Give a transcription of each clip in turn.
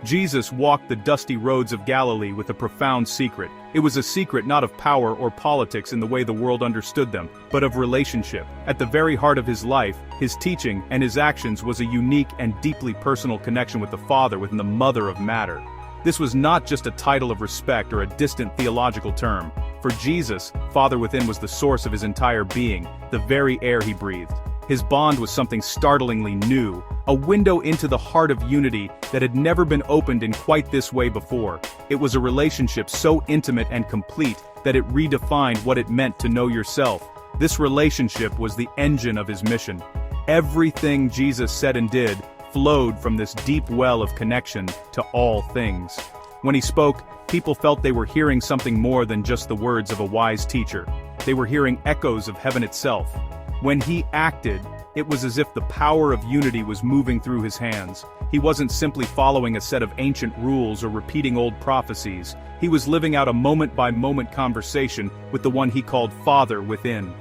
Jesus walked the dusty roads of Galilee with a profound secret. It was a secret not of power or politics in the way the world understood them, but of relationship. At the very heart of his life, his teaching, and his actions was a unique and deeply personal connection with the Father within the mother of matter. This was not just a title of respect or a distant theological term. For Jesus, Father within was the source of his entire being, the very air he breathed. His bond was something startlingly new, a window into the heart of unity that had never been opened in quite this way before. It was a relationship so intimate and complete that it redefined what it meant to know yourself. This relationship was the engine of his mission. Everything Jesus said and did flowed from this deep well of connection to all things. When he spoke, people felt they were hearing something more than just the words of a wise teacher. They were hearing echoes of heaven itself. When he acted, it was as if the power of unity was moving through his hands. He wasn't simply following a set of ancient rules or repeating old prophecies. He was living out a moment-by-moment conversation with the one he called Father within.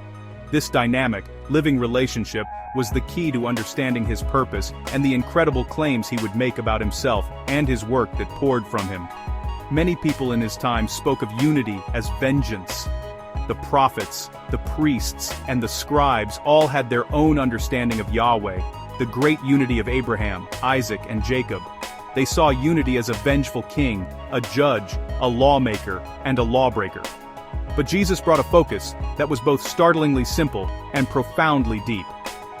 This dynamic, living relationship was the key to understanding his purpose and the incredible claims he would make about himself and his work that poured from him. Many people in his time spoke of unity as vengeance. The prophets, the priests, and the scribes all had their own understanding of Yahweh, the great unity of Abraham, Isaac, and Jacob. They saw unity as a vengeful king, a judge, a lawmaker, and a lawbreaker. But Jesus brought a focus that was both startlingly simple and profoundly deep.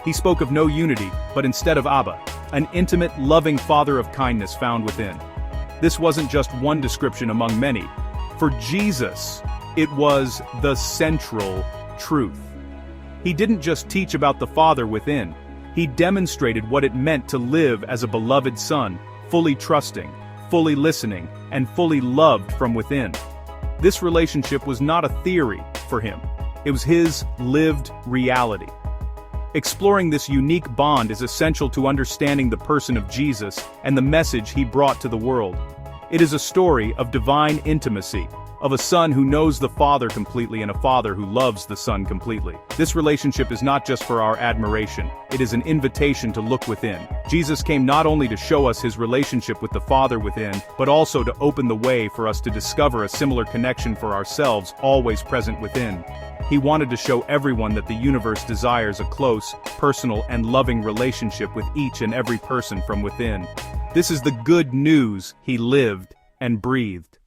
He spoke of no unity, but instead of Abba, an intimate, loving Father of kindness found within. This wasn't just one description among many. For Jesus, it was the central truth. He didn't just teach about the Father within. He demonstrated what it meant to live as a beloved son, fully trusting, fully listening, and fully loved from within. This relationship was not a theory for him. It was his lived reality. Exploring this unique bond is essential to understanding the person of Jesus and the message he brought to the world. It is a story of divine intimacy, of a son who knows the Father completely and a father who loves the Son completely. This relationship is not just for our admiration, it is an invitation to look within. Jesus came not only to show us his relationship with the Father within, but also to open the way for us to discover a similar connection for ourselves always present within. He wanted to show everyone that the universe desires a close, personal, and loving relationship with each and every person from within. This is the good news he lived and breathed.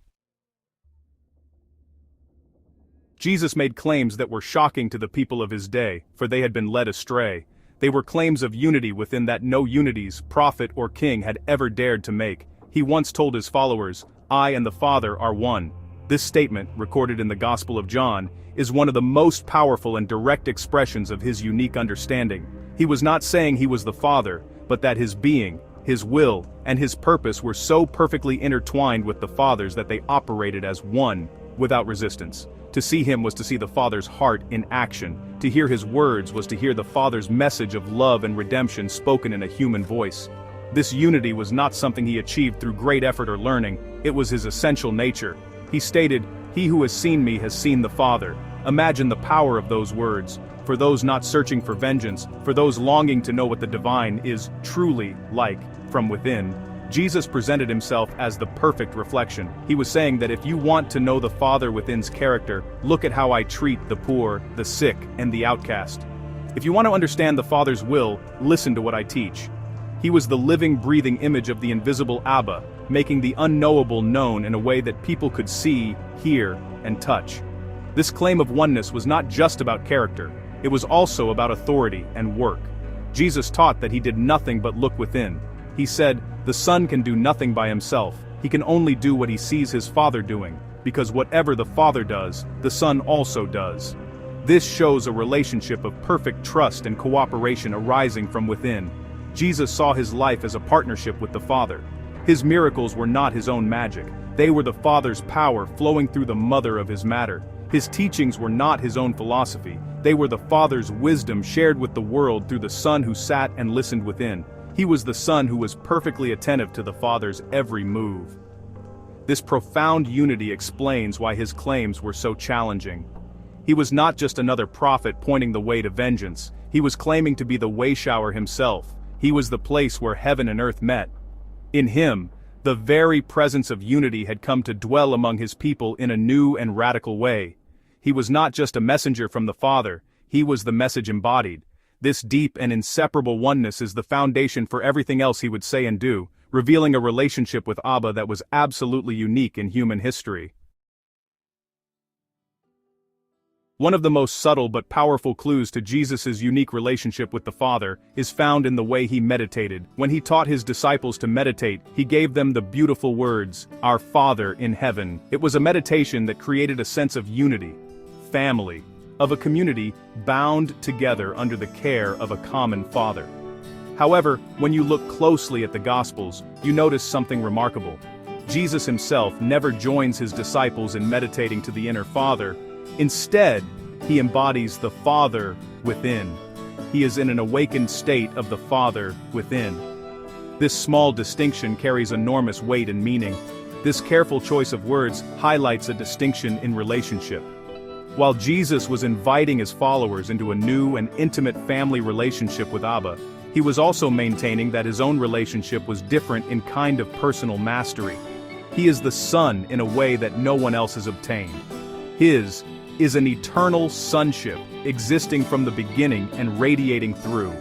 Jesus made claims that were shocking to the people of his day, for they had been led astray. They were claims of unity within that no unities, prophet or king had ever dared to make. He once told his followers, "I and the Father are one." This statement, recorded in the Gospel of John, is one of the most powerful and direct expressions of his unique understanding. He was not saying he was the Father, but that his being, his will, and his purpose were so perfectly intertwined with the Father's that they operated as one, without resistance. To see him was to see the Father's heart in action. To hear his words was to hear the Father's message of love and redemption spoken in a human voice. This unity was not something he achieved through great effort or learning, it was his essential nature. He stated, "He who has seen me has seen the Father." Imagine the power of those words. For those not searching for vengeance, for those longing to know what the divine is truly like from within, Jesus presented himself as the perfect reflection. He was saying that if you want to know the Father within's character, look at how I treat the poor, the sick, and the outcast. If you want to understand the Father's will, listen to what I teach. He was the living, breathing image of the invisible Abba, making the unknowable known in a way that people could see, hear, and touch. This claim of oneness was not just about character, it was also about authority and work. Jesus taught that he did nothing but look within. He said, "The Son can do nothing by himself, he can only do what he sees his Father doing, because whatever the Father does, the Son also does." This shows a relationship of perfect trust and cooperation arising from within. Jesus saw his life as a partnership with the Father. His miracles were not his own magic, they were the Father's power flowing through the mother of his matter. His teachings were not his own philosophy, they were the Father's wisdom shared with the world through the Son who sat and listened within. He was the Son who was perfectly attentive to the Father's every move. This profound unity explains why his claims were so challenging. He was not just another prophet pointing the way to vengeance, he was claiming to be the way-shower himself. He was the place where heaven and earth met. In him, The very presence of unity had come to dwell among his people in a new and radical way. He was not just a messenger from the Father, he was the message embodied. This deep and inseparable oneness is the foundation for everything else he would say and do, revealing a relationship with Abba that was absolutely unique in human history. One of the most subtle but powerful clues to Jesus' unique relationship with the Father is found in the way he meditated. When he taught his disciples to meditate, he gave them the beautiful words, "Our Father in heaven." It was a meditation that created a sense of unity, family, of a community bound together under the care of a common Father. However, when you look closely at the Gospels, you notice something remarkable. Jesus himself never joins his disciples in meditating to the inner Father. Instead, he embodies the Father within. He is in an awakened state of the Father within. This small distinction carries enormous weight and meaning. This careful choice of words highlights a distinction in relationship. While Jesus was inviting his followers into a new and intimate family relationship with Abba, he was also maintaining that his own relationship was different in kind of personal mastery. He is the Son in a way that no one else has obtained. His is an eternal sonship, existing from the beginning and radiating through.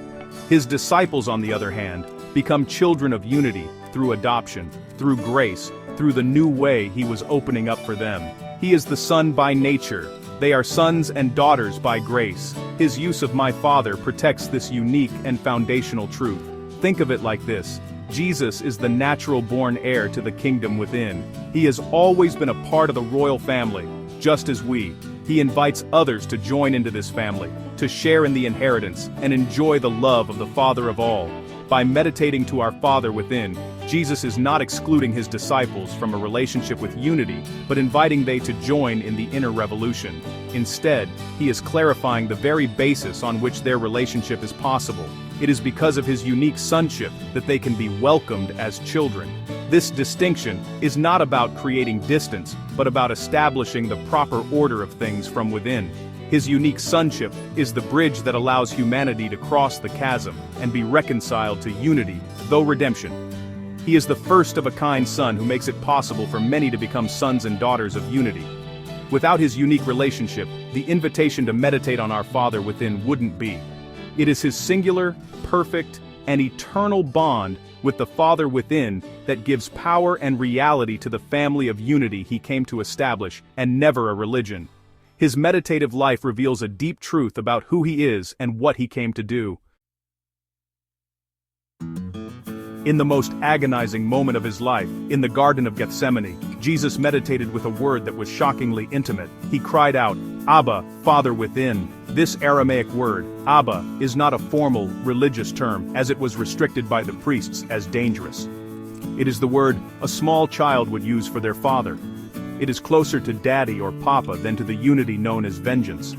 His disciples, on the other hand, become children of unity through adoption, through grace, through the new way he was opening up for them. He is the Son by nature. They are sons and daughters by grace. His use of "my Father" protects this unique and foundational truth. Think of it like this. Jesus is the natural-born heir to the kingdom within. He has always been a part of the royal family, just as we. He invites others to join into this family, to share in the inheritance, and enjoy the love of the Father of all. By meditating to our Father within, Jesus is not excluding his disciples from a relationship with unity, but inviting they to join in the inner revolution. Instead, he is clarifying the very basis on which their relationship is possible. It is because of his unique sonship that they can be welcomed as children. This distinction is not about creating distance, but about establishing the proper order of things from within. His unique sonship is the bridge that allows humanity to cross the chasm and be reconciled to unity, through redemption. He is the first-of-a-kind Son who makes it possible for many to become sons and daughters of unity. Without his unique relationship, the invitation to meditate on our Father within wouldn't be. It is his singular, perfect, and eternal bond with the Father within that gives power and reality to the family of unity he came to establish, and never a religion. His meditative life reveals a deep truth about who he is and what he came to do. In the most agonizing moment of his life, in the Garden of Gethsemane, Jesus meditated with a word that was shockingly intimate. He cried out, "Abba, Father within." This Aramaic word, Abba, is not a formal, religious term, as it was restricted by the priests as dangerous. It is the word a small child would use for their father. It is closer to daddy or papa than to the unity known as vengeance.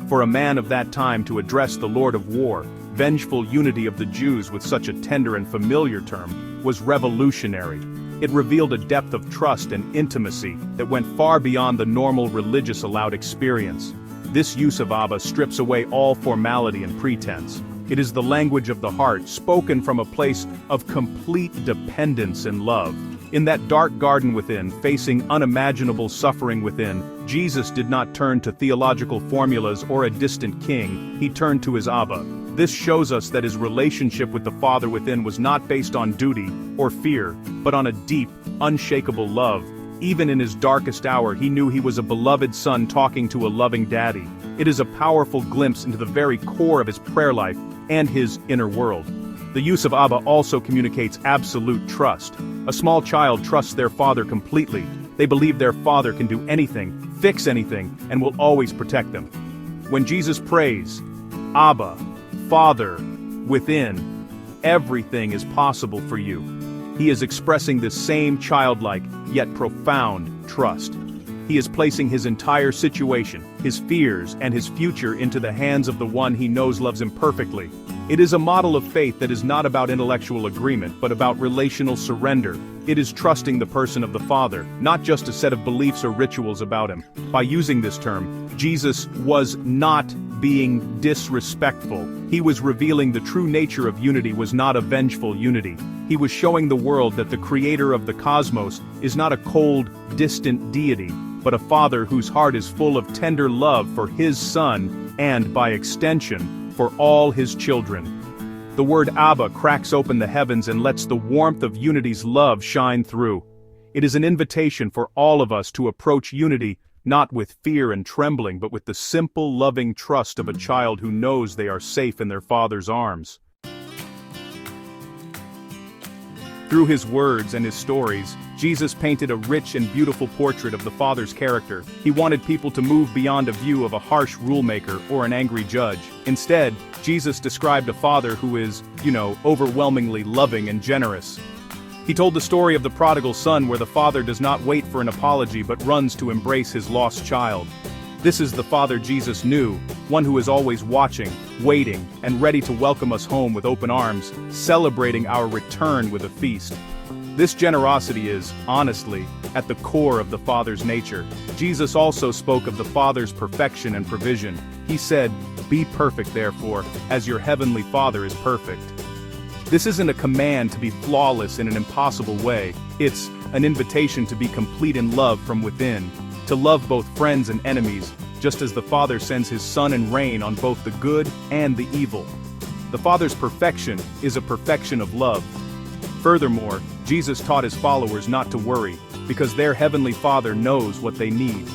For a man of that time to address the Lord of War, vengeful unity of the Jews with such a tender and familiar term, was revolutionary. It revealed a depth of trust and intimacy that went far beyond the normal religious allowed experience. This use of Abba strips away all formality and pretense. It is the language of the heart, spoken from a place of complete dependence and love. In that dark garden within, facing unimaginable suffering within, Jesus did not turn to theological formulas or a distant king, he turned to his Abba. This shows us that his relationship with the Father within was not based on duty or fear, but on a deep, unshakable love. Even in his darkest hour, he knew he was a beloved son talking to a loving daddy. It is a powerful glimpse into the very core of his prayer life and his inner world. The use of Abba also communicates absolute trust. A small child trusts their father completely. They believe their father can do anything, fix anything, and will always protect them. When Jesus prays, Abba, Father, within, everything is possible for you. He is expressing this same childlike, yet profound, trust. He is placing his entire situation, his fears, and his future into the hands of the one he knows loves him perfectly. It is a model of faith that is not about intellectual agreement but about relational surrender. It is trusting the person of the Father, not just a set of beliefs or rituals about him. By using this term, Jesus was not being disrespectful. He was revealing the true nature of unity was not a vengeful unity. He was showing the world that the creator of the cosmos is not a cold, distant deity, but a father whose heart is full of tender love for his son and, by extension, for all his children. The word Abba cracks open the heavens and lets the warmth of unity's love shine through. It is an invitation for all of us to approach unity not with fear and trembling but with the simple, loving trust of a child who knows they are safe in their father's arms. Through his words and his stories, Jesus painted a rich and beautiful portrait of the Father's character. He wanted people to move beyond a view of a harsh rulemaker or an angry judge. Instead, Jesus described a father who is, overwhelmingly loving and generous. He told the story of the prodigal son where the father does not wait for an apology but runs to embrace his lost child. This is the Father Jesus knew, one who is always watching, waiting, and ready to welcome us home with open arms, celebrating our return with a feast. This generosity is, honestly, at the core of the Father's nature. Jesus also spoke of the Father's perfection and provision. He said, "Be perfect therefore, as your heavenly Father is perfect." This isn't a command to be flawless in an impossible way. It's an invitation to be complete in love from within, to love both friends and enemies, just as the Father sends his sun and rain on both the good and the evil. The Father's perfection is a perfection of love. Furthermore, Jesus taught his followers not to worry, because their heavenly Father knows what they need.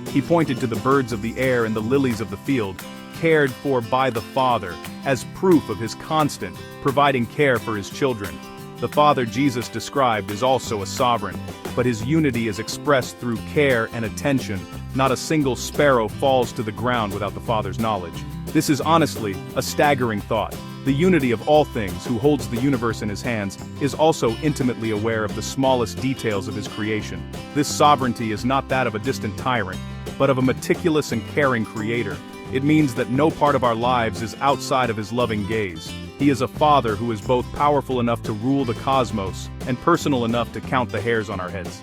He pointed to the birds of the air and the lilies of the field, cared for by the Father, as proof of his constant, providing care for his children. The Father Jesus described is also a sovereign, but his unity is expressed through care and attention. Not a single sparrow falls to the ground without the Father's knowledge. This is honestly a staggering thought. The unity of all things, who holds the universe in his hands, is also intimately aware of the smallest details of his creation. This sovereignty is not that of a distant tyrant, but of a meticulous and caring creator. It means that no part of our lives is outside of his loving gaze. He is a Father who is both powerful enough to rule the cosmos and personal enough to count the hairs on our heads.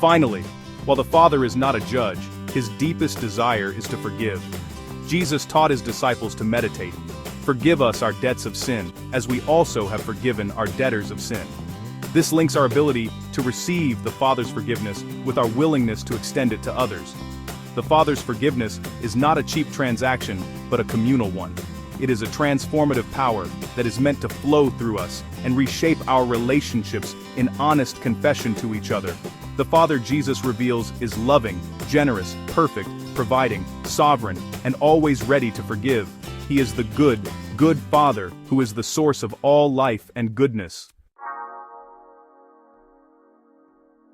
Finally, while the Father is not a judge, his deepest desire is to forgive. Jesus taught his disciples to meditate. Forgive us our debts of sin, as we also have forgiven our debtors of sin. This links our ability to receive the Father's forgiveness with our willingness to extend it to others. The Father's forgiveness is not a cheap transaction, but a communal one. It is a transformative power that is meant to flow through us and reshape our relationships in honest confession to each other. The Father Jesus reveals is loving, generous, perfect, providing, sovereign, and always ready to forgive. He is the good Father who is the source of all life and goodness.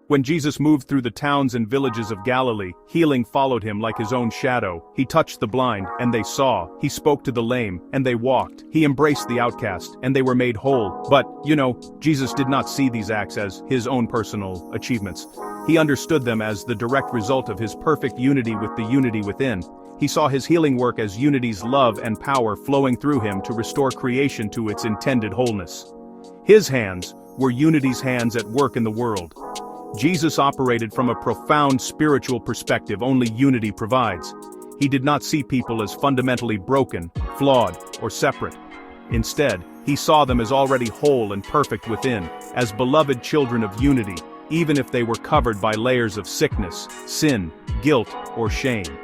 When Jesus moved through the towns and villages of Galilee, healing followed him like his own shadow. He touched the blind, and they saw. He spoke to the lame, and they walked. He embraced the outcast, and they were made whole. But, Jesus did not see these acts as his own personal achievements. He understood them as the direct result of his perfect unity with the unity within. He saw his healing work as unity's love and power flowing through him to restore creation to its intended wholeness. His hands were unity's hands at work in the world. Jesus operated from a profound spiritual perspective only unity provides. He did not see people as fundamentally broken, flawed, or separate. Instead, he saw them as already whole and perfect within, as beloved children of unity, even if they were covered by layers of sickness, sin, guilt, or shame.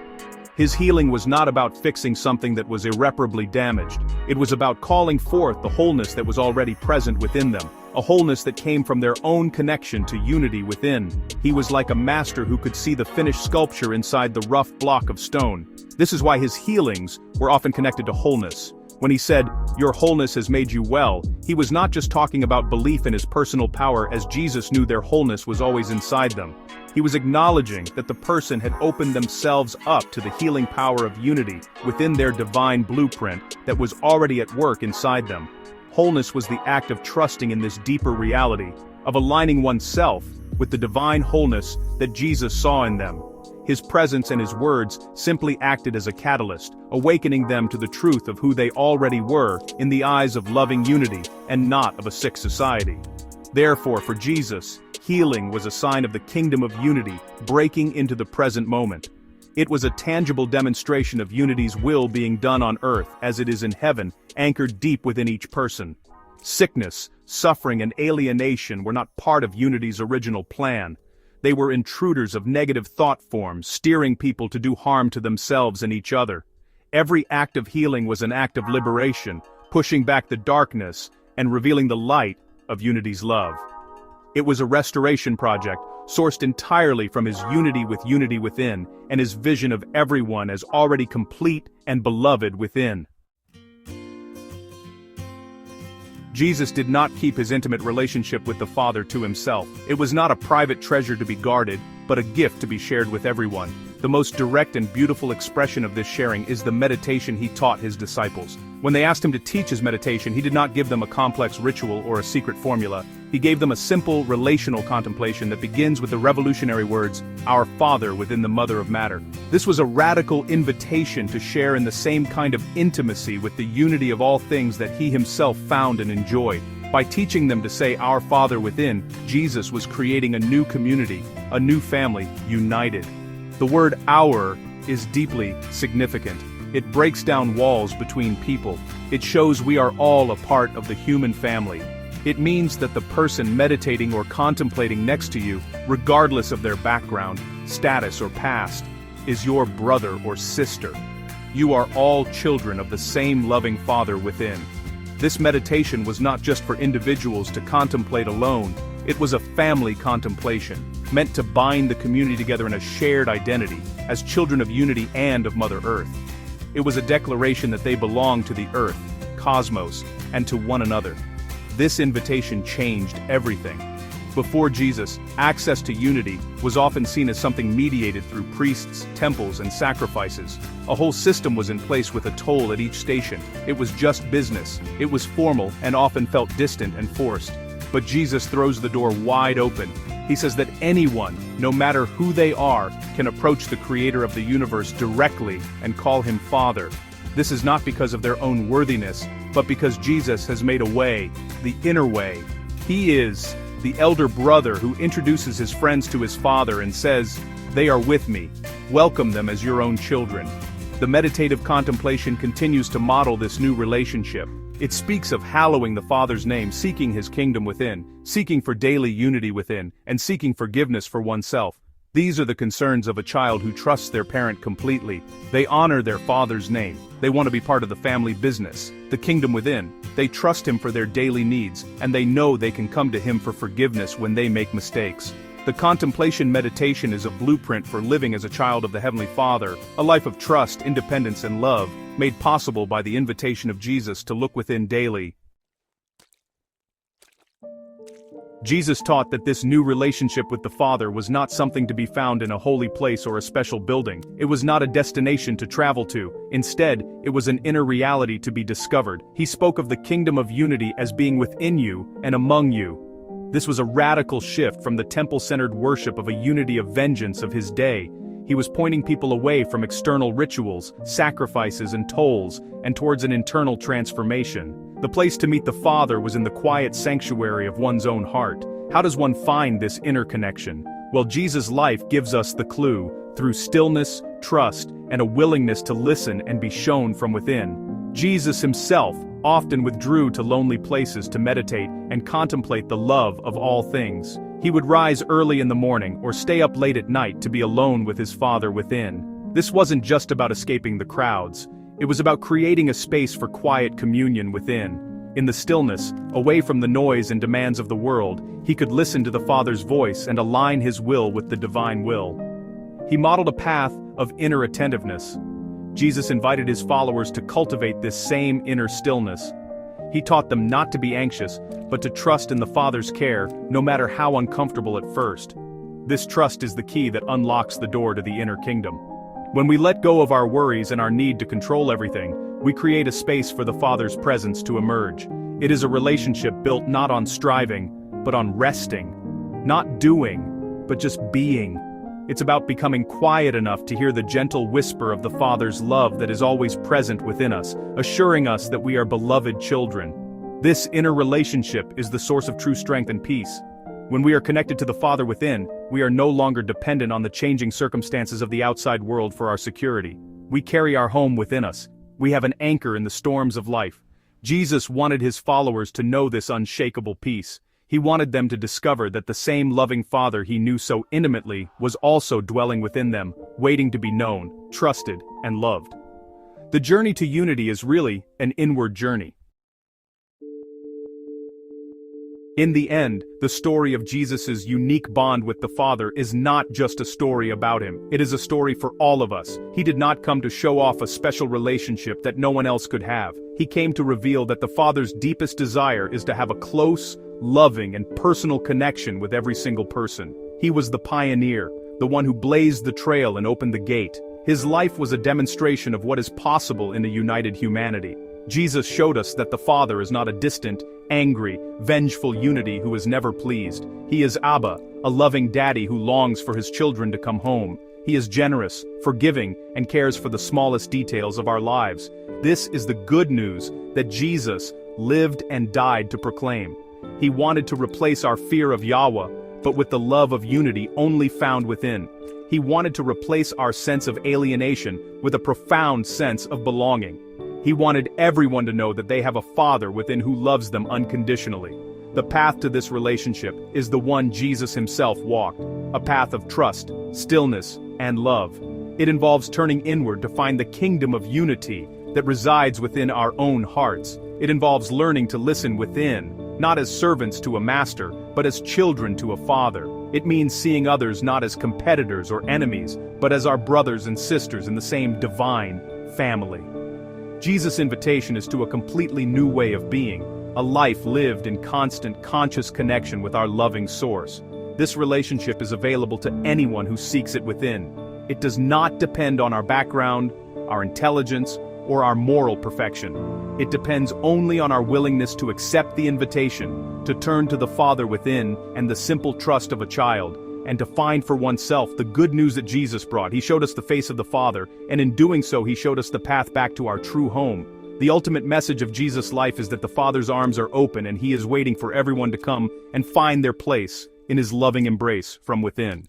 His healing was not about fixing something that was irreparably damaged. It was about calling forth the wholeness that was already present within them, a wholeness that came from their own connection to unity within. He was like a master who could see the finished sculpture inside the rough block of stone. This is why his healings were often connected to wholeness. When he said, "Your wholeness has made you well," he was not just talking about belief in his personal power, as Jesus knew their wholeness was always inside them. He was acknowledging that the person had opened themselves up to the healing power of unity within their divine blueprint that was already at work inside them. Wholeness was the act of trusting in this deeper reality, of aligning oneself with the divine wholeness that Jesus saw in them. His presence and his words simply acted as a catalyst, awakening them to the truth of who they already were in the eyes of loving unity and not of a sick society. Therefore, for Jesus, healing was a sign of the kingdom of unity breaking into the present moment. It was a tangible demonstration of unity's will being done on earth as it is in heaven, anchored deep within each person. Sickness, suffering, and alienation were not part of unity's original plan. They were intruders of negative thought forms, steering people to do harm to themselves and each other. Every act of healing was an act of liberation, pushing back the darkness and revealing the light of unity's love. It was a restoration project, sourced entirely from his unity within, and his vision of everyone as already complete and beloved within. Jesus did not keep his intimate relationship with the Father to himself. It was not a private treasure to be guarded, but a gift to be shared with everyone. The most direct and beautiful expression of this sharing is the meditation he taught his disciples. When they asked him to teach his meditation, he did not give them a complex ritual or a secret formula. He gave them a simple, relational contemplation that begins with the revolutionary words, "Our Father within the Mother of Matter." This was a radical invitation to share in the same kind of intimacy with the unity of all things that he himself found and enjoyed. By teaching them to say "Our Father within," Jesus was creating a new community, a new family, united. The word "our" is deeply significant. It breaks down walls between people. It shows we are all a part of the human family. It means that the person meditating or contemplating next to you, regardless of their background, status, or past, is your brother or sister. You are all children of the same loving Father within. This meditation was not just for individuals to contemplate alone. It was a family contemplation, meant to bind the community together in a shared identity, as children of unity and of Mother Earth. It was a declaration that they belonged to the earth, cosmos, and to one another. This invitation changed everything. Before Jesus, access to unity was often seen as something mediated through priests, temples, and sacrifices. A whole system was in place with a toll at each station. It was just business. It was formal and often felt distant and forced. But Jesus throws the door wide open. He says that anyone, no matter who they are, can approach the Creator of the universe directly and call him Father. This is not because of their own worthiness, but because Jesus has made a way, the inner way. He is the elder brother who introduces his friends to his Father and says, "They are with me. Welcome them as your own children." The meditative contemplation continues to model this new relationship. It speaks of hallowing the Father's name, seeking his kingdom within, seeking for daily unity within, and seeking forgiveness for oneself. These are the concerns of a child who trusts their parent completely. They honor their father's name. They want to be part of the family business, the kingdom within. They trust him for their daily needs, and they know they can come to him for forgiveness when they make mistakes. The contemplation meditation is a blueprint for living as a child of the Heavenly Father, a life of trust, independence, and love, made possible by the invitation of Jesus to look within daily. Jesus taught that this new relationship with the Father was not something to be found in a holy place or a special building. It was not a destination to travel to. Instead, it was an inner reality to be discovered. He spoke of the kingdom of unity as being within you and among you. This was a radical shift from the temple-centered worship of a unity of vengeance of his day. He was pointing people away from external rituals, sacrifices, and tolls, and towards an internal transformation. The place to meet the Father was in the quiet sanctuary of one's own heart. How does one find this inner connection? Well, Jesus' life gives us the clue, through stillness, trust, and a willingness to listen and be shown from within. Jesus himself often withdrew to lonely places to meditate and contemplate the love of all things. He would rise early in the morning or stay up late at night to be alone with his Father within. This wasn't just about escaping the crowds. It was about creating a space for quiet communion within. In the stillness, away from the noise and demands of the world, he could listen to the Father's voice and align his will with the divine will. He modeled a path of inner attentiveness. Jesus invited his followers to cultivate this same inner stillness. He taught them not to be anxious, but to trust in the Father's care, no matter how uncomfortable at first. This trust is the key that unlocks the door to the inner kingdom. When we let go of our worries and our need to control everything, we create a space for the Father's presence to emerge. It is a relationship built not on striving, but on resting. Not doing, but just being. It's about becoming quiet enough to hear the gentle whisper of the Father's love that is always present within us, assuring us that we are beloved children. This inner relationship is the source of true strength and peace. When we are connected to the Father within, we are no longer dependent on the changing circumstances of the outside world for our security. We carry our home within us. We have an anchor in the storms of life. Jesus wanted his followers to know this unshakable peace. He wanted them to discover that the same loving Father he knew so intimately was also dwelling within them, waiting to be known, trusted, and loved. The journey to unity is really an inward journey. In the end, the story of Jesus' unique bond with the Father is not just a story about him. It is a story for all of us. He did not come to show off a special relationship that no one else could have. He came to reveal that the Father's deepest desire is to have a close, loving, and personal connection with every single person. He was the pioneer, the one who blazed the trail and opened the gate. His life was a demonstration of what is possible in a united humanity. Jesus showed us that the Father is not a distant, angry, vengeful unity who is never pleased. He is Abba, a loving daddy who longs for his children to come home. He is generous, forgiving, and cares for the smallest details of our lives. This is the good news that Jesus lived and died to proclaim. He wanted to replace our fear of Yahwah, but with the love of unity only found within. He wanted to replace our sense of alienation with a profound sense of belonging. He wanted everyone to know that they have a Father within who loves them unconditionally. The path to this relationship is the one Jesus himself walked, a path of trust, stillness, and love. It involves turning inward to find the kingdom of unity that resides within our own hearts. It involves learning to listen within, not as servants to a master, but as children to a Father. It means seeing others not as competitors or enemies, but as our brothers and sisters in the same divine family. Jesus' invitation is to a completely new way of being, a life lived in constant, conscious connection with our loving source. This relationship is available to anyone who seeks it within. It does not depend on our background, our intelligence, or our moral perfection. It depends only on our willingness to accept the invitation, to turn to the Father within and the simple trust of a child, and to find for oneself the good news that Jesus brought. He showed us the face of the Father, and in doing so he showed us the path back to our true home. The ultimate message of Jesus' life is that the Father's arms are open and he is waiting for everyone to come and find their place in his loving embrace from within.